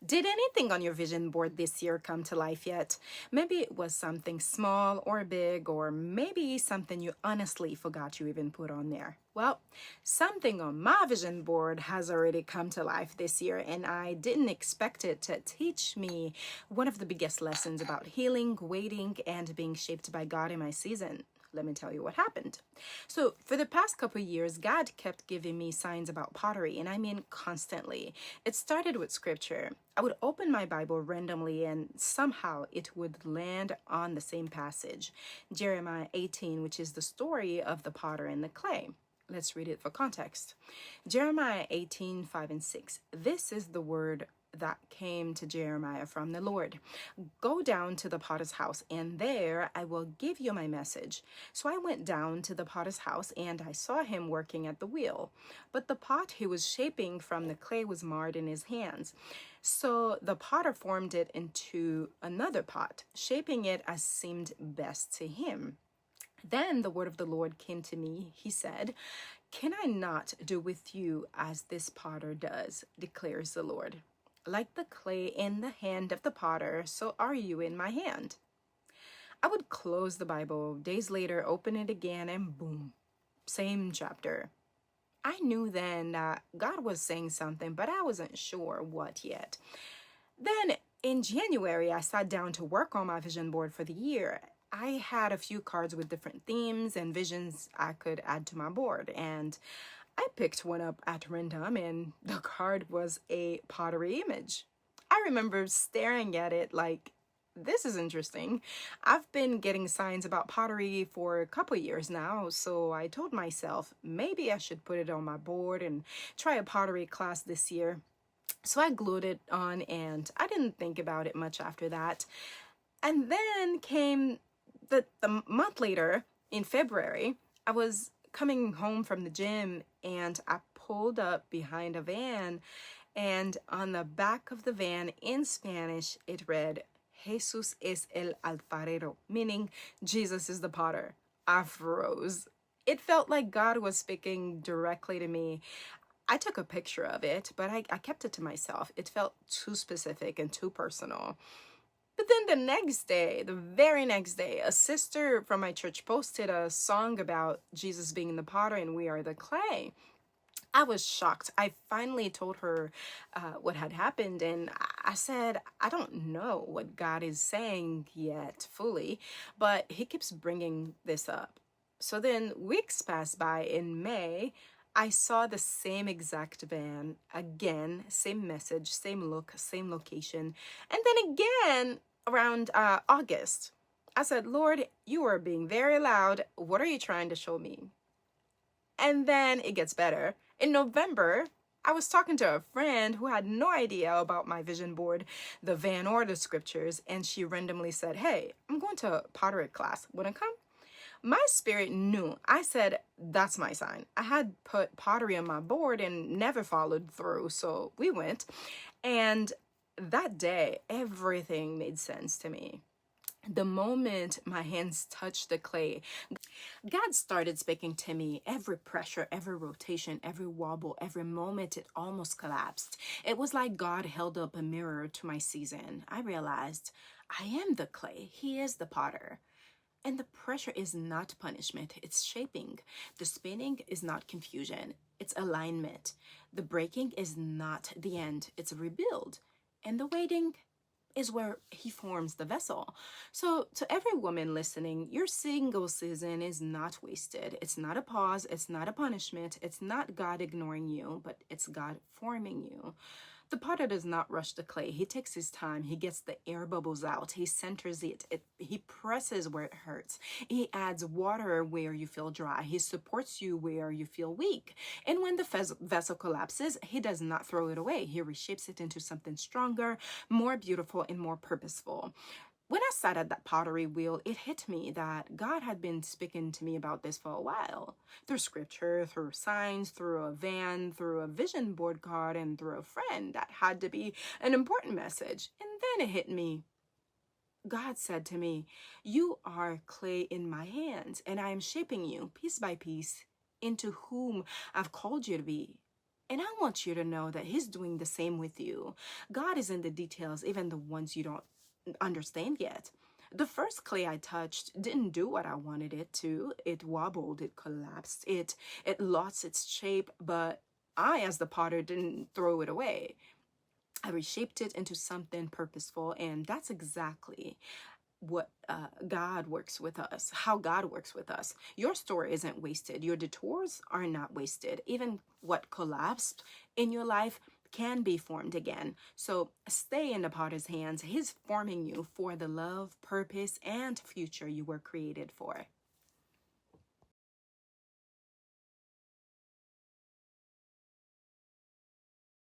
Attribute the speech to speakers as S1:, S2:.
S1: Did anything on your vision board this year come to life yet? Maybe it was something small or big, or maybe something you honestly forgot you even put on there. Well, something on my vision board has already come to life this year, and I didn't expect it to teach me one of the biggest lessons about healing, waiting, and being shaped by God in my season. Let me tell you what happened. So, for the past couple years, God kept giving me signs about pottery, and I mean constantly. It started with scripture. I would open my Bible randomly, and somehow it would land on the same passage, Jeremiah 18, which is the story of the potter and the clay. Let's read it for context. Jeremiah 18, 5 and 6. This is the word that came to Jeremiah from the Lord. Go down to the potter's house, and there I will give you my message. So I went down to the potter's house, and I saw him working at the wheel. But the pot he was shaping from the clay was marred in his hands. So the potter formed it into another pot, shaping it as seemed best to him. Then the word of the Lord came to me. He said, "Can I not do with you as this potter does, declares the Lord? Like the clay in the hand of the potter, so are you in my hand." I would close the Bible, days later, open it again, and boom, same chapter. I knew then that God was saying something, but I wasn't sure what yet. Then in January, I sat down to work on my vision board for the year. I had a few cards with different themes and visions I could add to my board, and I picked one up at random, and the card was a pottery image. I remember staring at it like, this is interesting. I've been getting signs about pottery for a couple years now, so I told myself maybe I should put it on my board and try a pottery class this year. So I glued it on, and I didn't think about it much after that. And then came the month later, in February, I was coming home from the gym, and I pulled up behind a van, and on the back of the van in Spanish it read, "Jesus es el alfarero," meaning Jesus is the potter. I froze. It felt like God was speaking directly to me. I took a picture of it, but I kept it to myself. It felt too specific and too personal. But then the next day, the very next day, a sister from my church posted a song about Jesus being the potter and we are the clay. I was shocked. I finally told her what had happened, and I said, I don't know what God is saying yet fully, but he keeps bringing this up. So then weeks passed by. In May, I saw the same exact van again, same message, same look, same location. And then again around August, I said, "Lord, you are being very loud. What are you trying to show me?" And then it gets better. In November, I was talking to a friend who had no idea about my vision board, the van, or the scriptures, and she randomly said, "Hey, I'm going to pottery class. Wanna come?" My spirit knew. I said, that's my sign. I had put pottery on my board and never followed through, so we went. And that day, everything made sense to me. The moment my hands touched the clay, God started speaking to me. Every pressure, every rotation, every wobble, every moment, it almost collapsed. It was like God held up a mirror to my season. I realized I am the clay. He is the potter. And the pressure is not punishment, it's shaping. The spinning is not confusion, it's alignment. The breaking is not the end, it's a rebuild. And the waiting is where he forms the vessel. So to every woman listening, your single season is not wasted. It's not a pause, it's not a punishment, it's not God ignoring you, but it's God forming you. The potter does not rush the clay. He takes his time. He gets the air bubbles out. He centers it. He presses where it hurts. He adds water where you feel dry. He supports you where you feel weak. And when the vessel collapses, he does not throw it away. He reshapes it into something stronger, more beautiful, and more purposeful. When I sat at that pottery wheel, it hit me that God had been speaking to me about this for a while. Through scripture, through signs, through a van, through a vision board card, and through a friend. That had to be an important message. And then it hit me. God said to me, "You are clay in my hands, and I am shaping you piece by piece into whom I've called you to be." And I want you to know that He's doing the same with you. God is in the details, even the ones you don't understand yet. The first clay I touched didn't do what I wanted it to. It wobbled, it collapsed, it lost its shape, but I, as the potter, didn't throw it away. I reshaped it into something purposeful, and that's exactly what God works with us, how God works with us. Your story isn't wasted. Your detours are not wasted. Even what collapsed in your life can be formed again. So stay in the potter's hands. He's forming you for the love, purpose, and future you were created for.